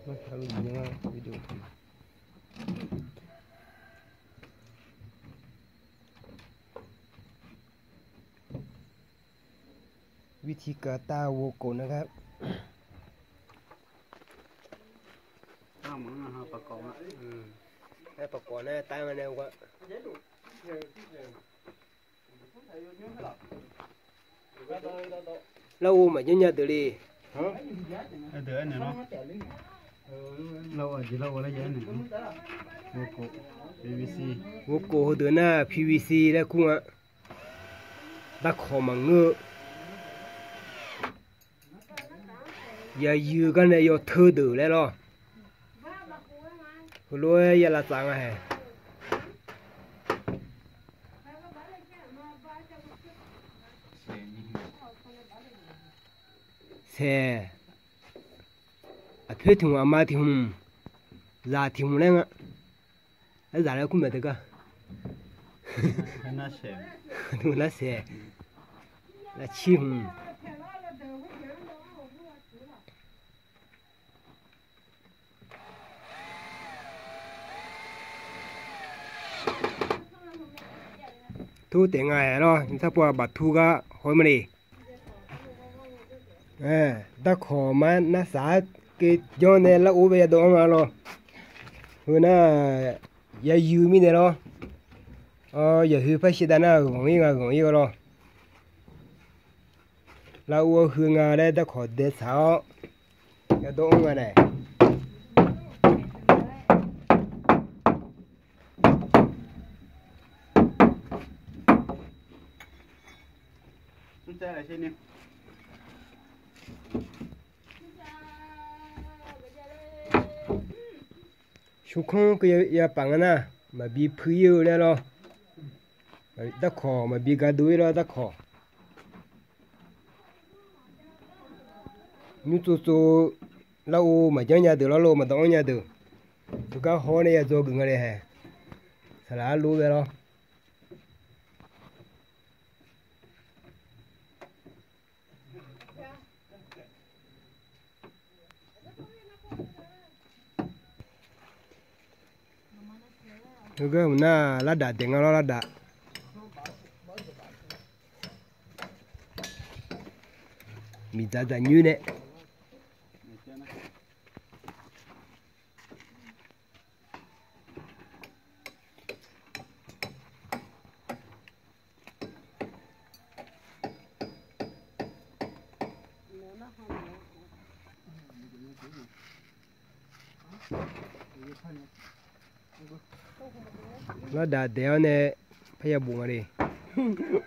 nó thảo luận những videoวิธีการตาวัวโกนนะครับข้าวมันนะครับประกอบให้ประกอบนะตายมาแล้วก็lâu mà nhớ nhớ từ đi đỡ này nó lâu ở chỉ lâu ở đây này vô cổ PVC vô cổ từ na PVC đấy cũng ạ đã khó mà ngơ giờ dư cái này yo thơ từ đấy lo lối giờ là sáng à xe à phía thùng à mai thùng già thùng lên á cái già này cũng mệt được à nó xe thùng lá xe là chim thu tiền ngày đó chúng ta qua bắt thu cái hồi mà đi ta khó mà nó xả cái cho nên là u về đó mà lo hồi nó giờ dư mi này lo giờ hư phải xịt nó gồng ý lo là u hư ngà đây ta khó để sao cái đó mà này chúng ta lại xem nè xuống không cái bằng na mà bị phơi yêu này lo đã khó mà bị cái đuôi lo đã khó như chỗ lâu mà cho nhà được lâu mà đóng nhà được tụi cái hoa này做cái này hè sao lại lú vậy lo cái mình na lá đá tiếng nó lá đá mình ra như này lá đá đéo này phải bùng ở đây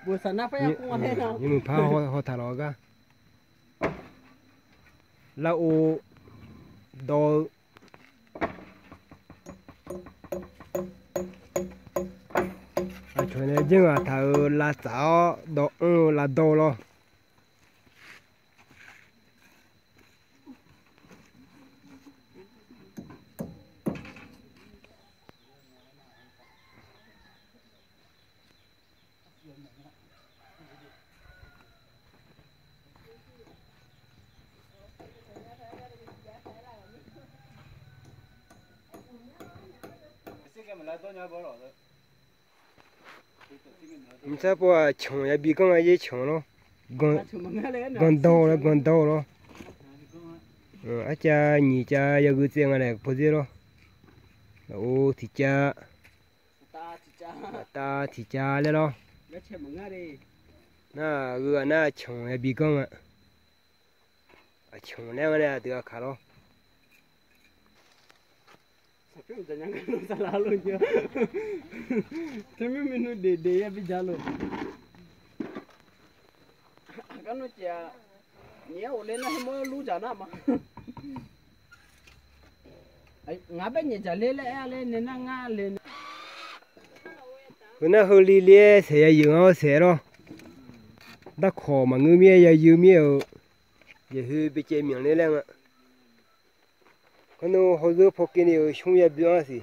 buổi sáng nay phải cũng ở đâu nhưng mà phá họ thả nó cả lá ô đồ chuyện này chứ mà thả lá cháo đồ là đồ lo mình sẽ bỏ chồng ya bị con ấy chồng nó gần đầu đó à cha nhị cha ya cứ tiếng này bao nhiêu đó ô thì cha ta thì cha đấy đó na cứ na chồng ya bị con à chồng này này được cả đó Tapi udah nyangka lu salah lu nya. Tapi menu dede ya bijalo. Kan lu cia nia oleh na mo lu jana ma. Ai ngabe nya jale le ale ne na nga le. bữa nay hơi li li sẽ dừng ao sẽ đó đã khó mà ngư mía ya dư mía giờ hơi bị chế miệng lên ạ con nó hồi giờ phục cái này không ya biết gì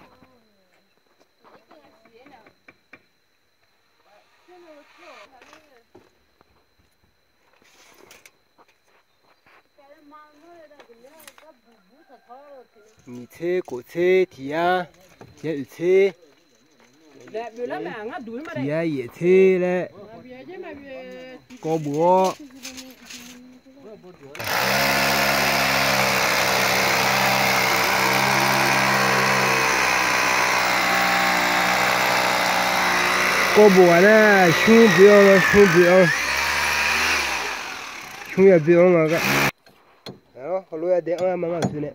nhị xe cổ xe thì à chạy xe thì à dễ xe đấy có búa có búa nè xuống biểu nó xuống biểu mà cái đó họ lui để ăn mà xuống nè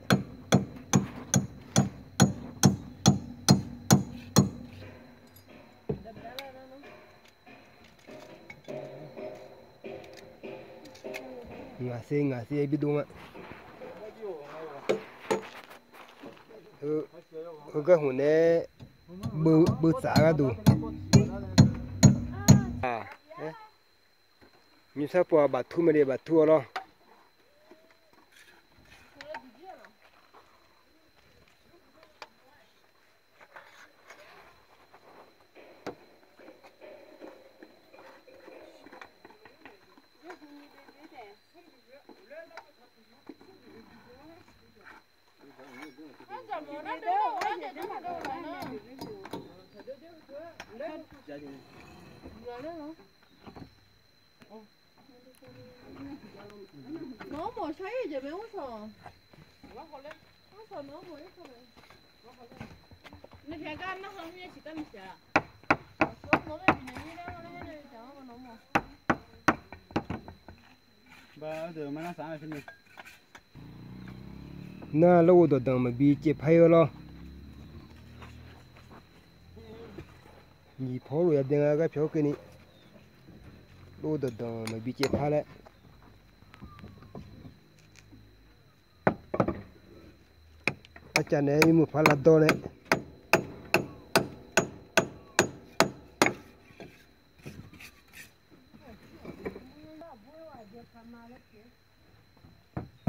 ngã xe bị đúng ạ cái hồn này bự xả ra đủ à như sao bỏ bát thu mà để bát thu rồi nó mà thấy giờ mấy sao nó sao nó mới sao nó phải gan nó không như chỉ cần xả nó lên thì như đó nó lên cháu mà nó mà ba giờ mà nó sáng là thế này na lâu rồi đừng mà bị chết hay rồi nhị phô rồi đừng cái phiếu cái này lâu rồi đừng mà bị chết hay đấy này một phát là to đấy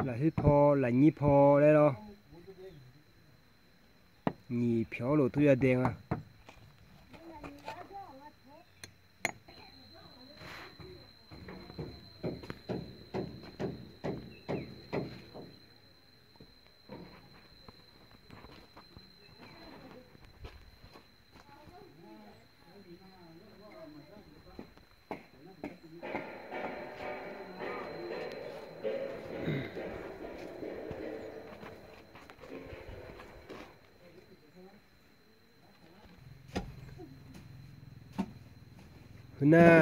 là hít phô là nhị phô đấy đó nhị phiếu rồi tôi ra đen à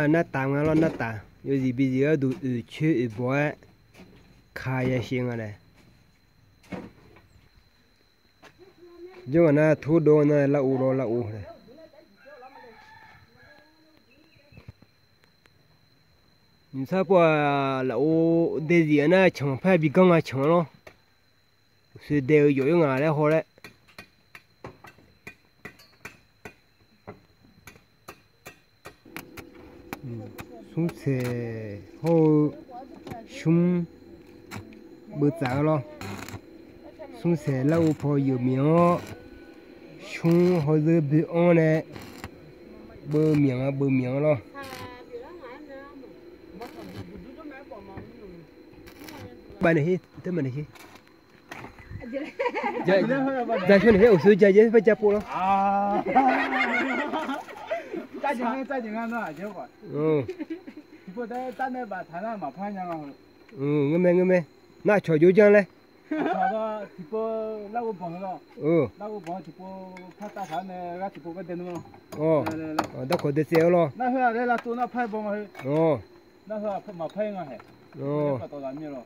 na tàng nó na tàng有gì bây giờ đủ chơi bói khai ya xiên này nhưng mà na thu đồ na là u này mình sao qua là u để gì na chẳng phải bị căng à chẳng lo sự đều có những ngài đấy họ đấy xuống xe hô xuống bữa sáng lo xuống xe lâu phò nhiều miếng xuống hồi giờ bị on này bơ miếng lo bạn này thế mình này dạ dạ cho này ở dưới dạ dạ phải chặt bộ lo再紧看那结果不得站那把台上嘛拍那个我们那炒椒酱嘞炒到直播那个帮了那个帮直播拍大盘的那直播个电脑那可得烧咯那会儿那做那拍帮去那会儿嘛拍我还拍到上面了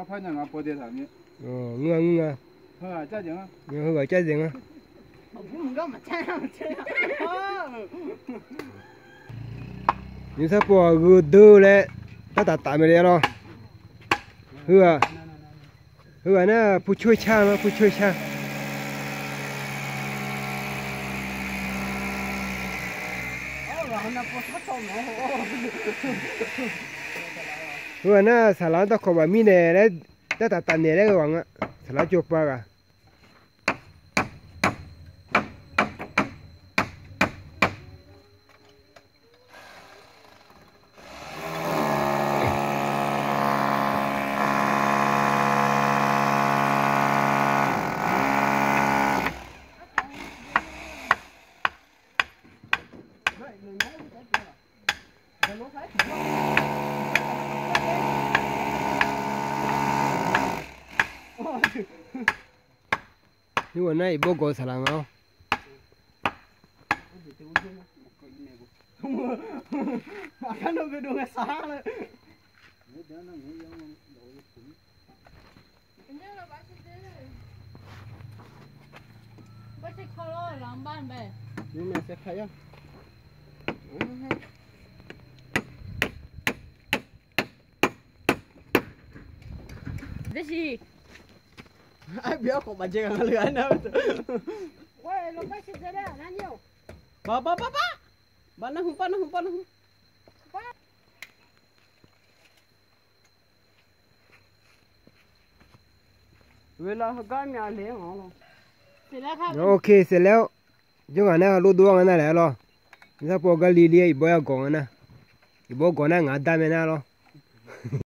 拍那个播在上面我好啊再紧啊我再紧啊你说不个豆嘞，打没得了，是吧？是吧？那不缺钱吗？不缺钱。是吧？那啥啦，到考完米呢，那打呢那个王啊，啥啦就罢个。nhưng mà này bố có xả lăng không Kan nó cái đường xa rồi. Ini lah pasti deh. Pasti kalau lamban be. Nhưng mà sẽ thấy không? Đây gì? Ai biết có bà chơi ngang lưới đâu. Ôi, lo pasti deh, nanyo. Ba. Ba nó không. Về là cái nhà liền hả? Thì là khác. ok xiết léo chúng anh này lúa đuông anh này lại lo mình sẽ bỏ cái lì lì bò gòn này bò gòn này ngã đam này lo